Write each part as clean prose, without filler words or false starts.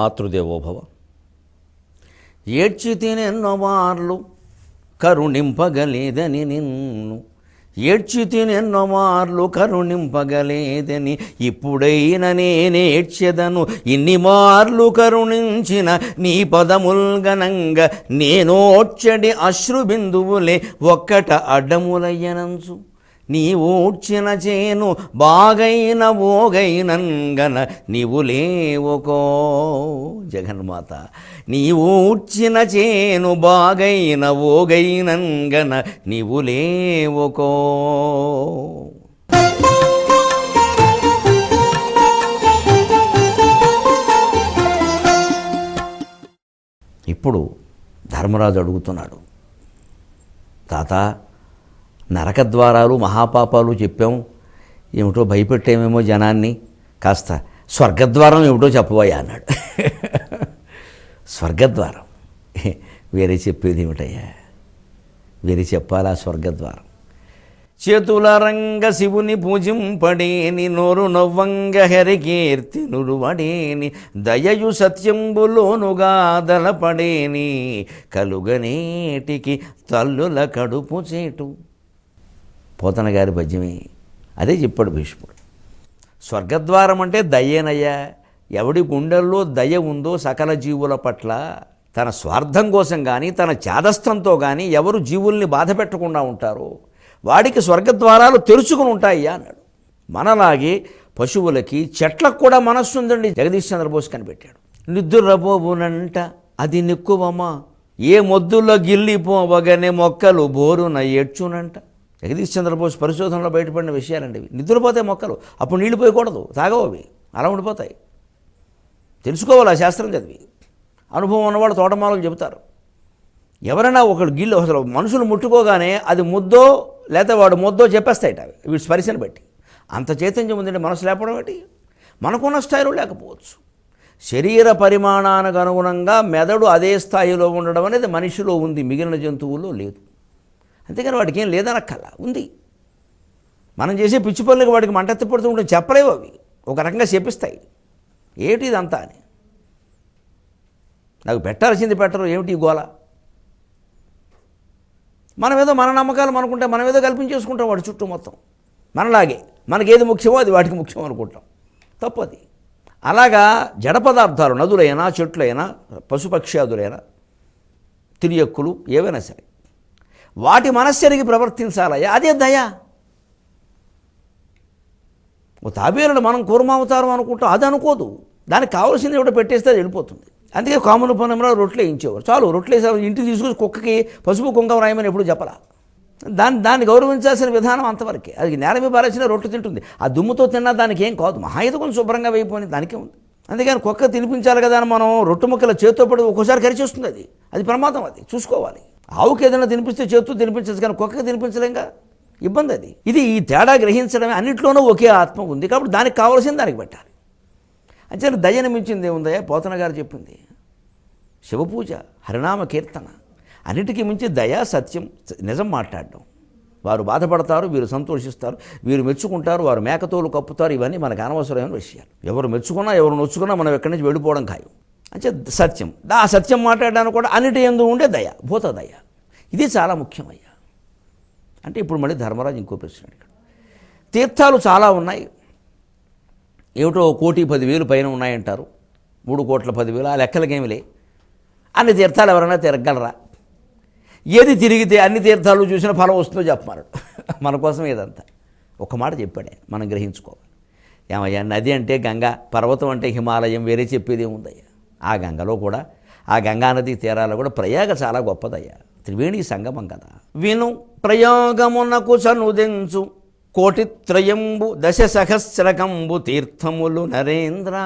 మాతృదేవోభవ. ఏడ్చి తినెన్నో మార్లు కరుణింపగలేదని నిన్ను, ఏడ్చి తినెన్నో మార్లు కరుణింపగలేదని, ఇప్పుడైనా నేనేడ్చెదను ఇన్ని మార్లు కరుణించిన నీ పదముల్గనంగా, నేనోడ్చడి అశ్రుబిందువులే ఒక్కట అడ్డములయ్యనంచు. నీ ఊడ్చిన చేను బాగైన ఓగైనంగన నీవు లేవకో జగన్మాత. నీ ఊడ్చిన చేను బాగైన ఓగైనంగన నీవు లేవకో. ఇప్పుడు ధర్మరాజు అడుగుతున్నాడు, తాత నరకద్వారాలు మహాపాపాలు చెప్పాం, ఏమిటో భయపెట్టేమేమో జనాన్ని, కాస్త స్వర్గద్వారం ఏమిటో చెప్పబోయా అన్నాడు. స్వర్గద్వారం వేరే చెప్పేది ఏమిటయ్యా, వేరే చెప్పాలా స్వర్గద్వారం? చేతుల రంగ శివుని పూజింపడేని, నోరు నవ్వంగ హరికీర్తి నురువడేని, దయయు సత్యంబులోనుగా దలపడేని, కలుగనేటికి తల్లుల కడుపు చేటు. పోతన గారి పద్యమే అదే చెప్పాడు భీష్ముడు. స్వర్గద్వారం అంటే దయ్యేనయ్యా. ఎవడి గుండెల్లో దయ ఉందో సకల జీవుల పట్ల, తన స్వార్థం కోసం కానీ తన చాదస్తంతో కానీ ఎవరు జీవుల్ని బాధ పెట్టకుండా ఉంటారో వాడికి స్వర్గద్వారాలు తెరుచుకుని ఉంటాయ్యా అన్నాడు. మనలాగే పశువులకి చెట్లకు కూడా మనస్సు ఉందండి. జగదీష్ చంద్రబోస్ కనిపెట్టాడు. నిద్దురబోవునంట అది నిక్కువమా, ఏ మొద్దుల్లో గిల్లిపోవగానే మొక్కలు బోరున ఏడ్చునంట. జగదీష్ చంద్రబోస్ పరిశోధనలో బయటపడిన విషయాలండి ఇవి. నిద్రపోతాయి మొక్కలు, అప్పుడు నీళ్లు పోయకూడదు, తాగవు, అవి అలా ఉండిపోతాయి. తెలుసుకోవాలి ఆ శాస్త్రం చదివి. అనుభవం ఉన్నవాళ్ళు తోటమాలకు చెబుతారు. ఎవరైనా ఒకడు గిల్లు, అసలు మనుషులు ముట్టుకోగానే అది ముద్దో లేకపోతే వాడు ముద్దో చెప్పేస్తాయిట వీడి స్పర్శను బట్టి. అంత చైతన్యం ఉందంటే మనసు లేకపోవడం ఏంటి? మనకున్న స్థాయిలో లేకపోవచ్చు. శరీర పరిమాణానికి అనుగుణంగా మెదడు అదే స్థాయిలో ఉండడం అనేది మనిషిలో ఉంది, మిగిలిన జంతువుల్లో లేదు. అంతేకాని వాటికి ఏం లేదనక్కల్లా, ఉంది. మనం చేసే పిచ్చి పనులకు వాటికి మంటెత్తి పడుతూ ఉంటే చెప్పలేవు, అవి ఒక రకంగా చెప్పిస్తాయి. ఏమిటి ఇదంతా అని, నాకు పెట్టాల్సింది పెట్టరు, ఏమిటి గోల? మనమేదో మన నమ్మకాలు మనకుంటే మనమేదో కల్పించేసుకుంటాం వాటి చుట్టూ మొత్తం. మనలాగే మనకేది ముఖ్యమో అది వాటికి ముఖ్యం అనుకుంటాం, తప్పది. అలాగా జడ పదార్థాలు, నదులైనా చెట్లైనా పశుపక్ష్యాదులైనా తిరియక్కులు ఏవైనా సరే వాటి మనస్సరిగి ప్రవర్తించాలయ్యా, అదే దయ. ఓ తాబేలును మనం కూర్మావతారం అనుకుంటాం, అది అనుకోదు. దానికి కావాల్సింది ఎవడో పెట్టేస్తే అది వెళ్ళిపోతుంది. అందుకే కాముల పొలంలో రొట్టెలు వేయించేవారు. చాలు రొట్టెలు వేసేవారు, ఇంటికి తీసుకొచ్చి కుక్కకి పసుపు కుంకం రాయమని ఎప్పుడు చెప్పలా. దాన్ని గౌరవించాల్సిన విధానం అంతవరకే. అది నేల మీద పారేసిన రొట్టె తింటుంది, ఆ దుమ్ముతో తిన్నా దానికి ఏం కాదు, మహాయిత కొంచెం శుభ్రంగా వేయిపోయి దానికే ఉంది. అందుకని కుక్క తినిపించాలి కదా అని మనం రొట్టె ముక్కల చేతితో పడి ఒక్కోసారి కరిచేస్తుంది, అది ప్రమాదం, అది చూసుకోవాలి. ఆవుకి ఏదైనా తినిపిస్తే చేతితో తినిపించచ్చు, కానీ కుక్కకి తినిపించలేంగా, ఇబ్బంది అది. ఇది ఈ తేడా గ్రహించడమే. అన్నింటిలోనూ ఒకే ఆత్మ ఉంది కాబట్టి దానికి కావాల్సింది దానికి పెట్టాలి. అంటే దయని మించింది ఏముందయ్యా? పోతన గారు చెప్పింది శివపూజ, హరినామ కీర్తన, అన్నిటికీ మించి దయ, సత్యం, నిజం మాట్లాడడం. వారు బాధపడతారు, వీరు సంతోషిస్తారు, వీరు మెచ్చుకుంటారు, వారు మేకతోలు కప్పుతారు. ఇవన్నీ మనకు అనవసరమైన విషయాలు. ఎవరు మెచ్చుకున్నా ఎవరు నొచ్చుకున్నా మనం ఎక్కడి నుంచి వెళ్ళిపోవడం ఖాయం. అంటే సత్యం, ఆ సత్యం మాట్లాడడానికి కూడా అన్నిటి యందు ఉండే దయ, భూత దయ, ఇది చాలా ముఖ్యమయ్యా. అంటే ఇప్పుడు మళ్ళీ ధర్మరాజు ఇంకో ప్రశ్న అడిగాడు. తీర్థాలు చాలా ఉన్నాయి, ఏమిటో 1,10,000 పైన ఉన్నాయంటారు, 3,10,000, ఆ లెక్కలకేమిలే. అన్ని తీర్థాలు ఎవరైనా తిరగలరా? ఏది తిరిగితే అన్ని తీర్థాలు చూసిన ఫలం వస్తుందో చెప్పమన్నాడు. మన కోసం ఇదంతా ఒక మాట చెప్పాడే, మనం గ్రహించుకోవాలి. ఏమయ్యా, నది అంటే గంగా, పర్వతం అంటే హిమాలయం, వేరే చెప్పేది ఏముందయ్యా? ఆ గంగలో కూడా, ఆ గంగానది తీరాల్లో కూడా ప్రయాగ చాలా గొప్పదయ్యా, త్రివేణి సంగమం కదా. విను ప్రయాగమునకు సనుదించు కోటిత్రయంబు దశ సహస్రకంబు తీర్థములు నరేంద్ర.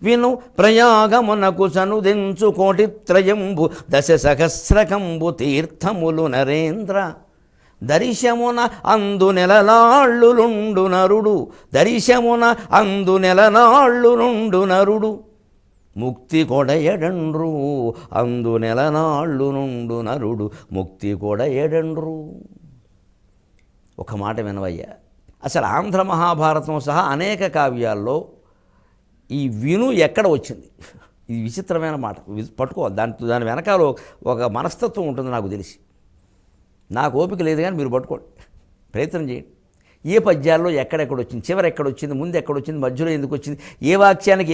విను ప్రయాగమునకు సనుదించు కోటిత్రయంబు దశ సహస్రకంబు తీర్థములు నరేంద్ర. దర్శమున అందు నెలనాళ్ళులుండు నరుడు, దర్శమున అందు నెలనాళ్ళులుండు నరుడు. ముక్తి కొడయడండ్రు అందు నెలనాళ్ళు నుండు నరుడు, ముక్తి కొడయడండ్రు. ఒక మాట వినవయ్యా, అసలు ఆంధ్ర మహాభారతం సహా అనేక కావ్యాల్లో ఈ విను ఎక్కడ వచ్చింది? ఇది విచిత్రమైన మాట, పట్టుకోవాలి. దాని వెనకాల ఒక మనస్తత్వం ఉంటుంది నాకు తెలిసి. నాకు ఓపిక లేదు కానీ మీరు పట్టుకోండి, ప్రయత్నం చేయండి. ఏ పద్యాల్లో ఎక్కడెక్కడొచ్చింది, చివరి ఎక్కడొచ్చింది, ముందు ఎక్కడొచ్చింది, మధ్యలో ఎందుకు వచ్చింది, ఏ వాక్యానికి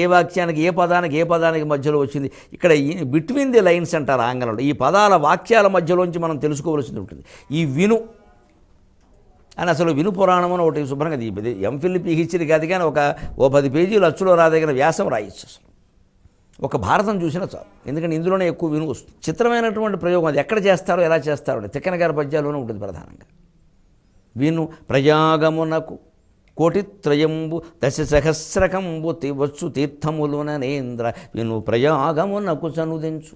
ఏ పదానికి మధ్యలో వచ్చింది. ఇక్కడ బిట్వీన్ ది లైన్స్ అంటారు ఆంగ్లంలో. ఈ పదాల వాక్యాల మధ్యలోంచి మనం తెలుసుకోవాల్సింది ఉంటుంది. ఈ విను అని అసలు విను పురాణం అని ఒకటి శుభ్రంగా ఎంఫిల్ పిహెచ్డి కాదు కానీ ఓ 10 పేజీలు అచ్చులో రాదగిన వ్యాసం రాయొచ్చు. అసలు ఒక భారతం చూసినా చాలు, ఎందుకంటే ఇందులోనే ఎక్కువ విను వస్తుంది. చిత్రమైనటువంటి ప్రయోగం అది. ఎక్కడ చేస్తారో ఎలా చేస్తారో అని తిక్కన గారి పద్యాల్లోనే ఉంటుంది ప్రధానంగా. విను ప్రయాగమునకు కోటిత్రయంబు 10,000 వచ్చు తీర్థములున నేంద్ర విను ప్రయాగమునకు చనుదించు.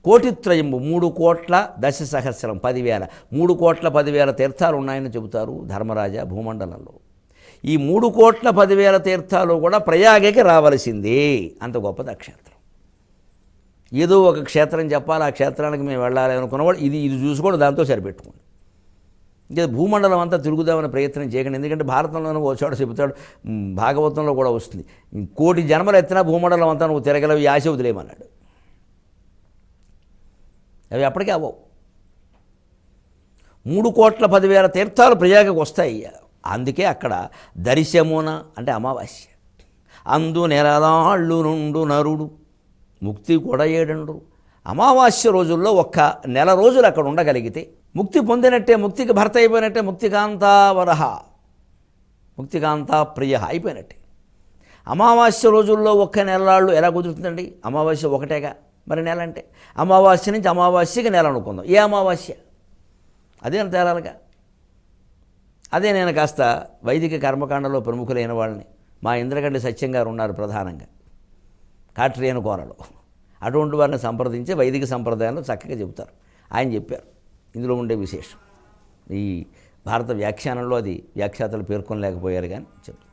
కోటిత్రయంబు 3 కోట్ల 10,000 10,000 3 కోట్ల 10,000 తీర్థాలు ఉన్నాయని చెబుతారు ధర్మరాజా భూమండలంలో. ఈ 3 కోట్ల 10,000 తీర్థాలు కూడా ప్రయాగకి రావలసిందే. అంత గొప్పది ఆ క్షేత్రం. ఏదో ఒక క్షేత్రం చెప్పాలి, ఆ క్షేత్రానికి మేము వెళ్ళాలి అనుకున్నవాడు ఇది చూసుకోండి, దాంతో సరిపెట్టుకోండి. ఇంకా భూమండలం అంతా తిరుగుదామని ప్రయత్నం చేయకండి. ఎందుకంటే భారతంలోనూ ఓ చోట చెబుతాడు, భాగవతంలో కూడా వస్తుంది, 1,000,000 జన్మలు ఎత్తినా భూమండలం అంతా నువ్వు తిరగలవి, ఆశ వదిలేయమన్నాడు. అవి అప్పటికే అవ్వవు. 3 కోట్ల 10,000 తీర్థాలు ప్రయాగకు వస్తాయి. అందుకే అక్కడ దర్శమున అంటే అమావాస్య అందు నెలలాళ్ళు నుండు నరుడు ముక్తి కూడా ఏడండు. అమావాస్య రోజుల్లో 1 నెల రోజులు అక్కడ ఉండగలిగితే ముక్తి పొందినట్టే, ముక్తికి భర్త అయిపోయినట్టే, ముక్తికాంతావరహ ముక్తికాంతా ప్రియ అయిపోయినట్టే. అమావాస్య రోజుల్లో 1 నెలలాళ్ళు ఎలా కుదురుతుందండి? అమావాస్య ఒకటేగా, మరి నెల అంటే అమావాస్య నుంచి అమావాస్యకి నెల అనుకుందాం. ఏ అమావాస్య అదే తేలాలిగా. అదే నేను కాస్త వైదిక కర్మకాండలో ప్రముఖులైన వాళ్ళని, మా ఇంద్రగండి సత్యం గారు ఉన్నారు ప్రధానంగా కాట్రియన్ కోరలో, అటువంటి వారిని సంప్రదించి వైదిక సంప్రదాయంలో చక్కగా చెబుతారు. ఆయన చెప్పారు ఇందులో ఉండే విశేషం. ఈ భారత వ్యాఖ్యానంలో అది వ్యాఖ్యాతలు పేర్కొనలేకపోయారు కానీ చెప్తారు.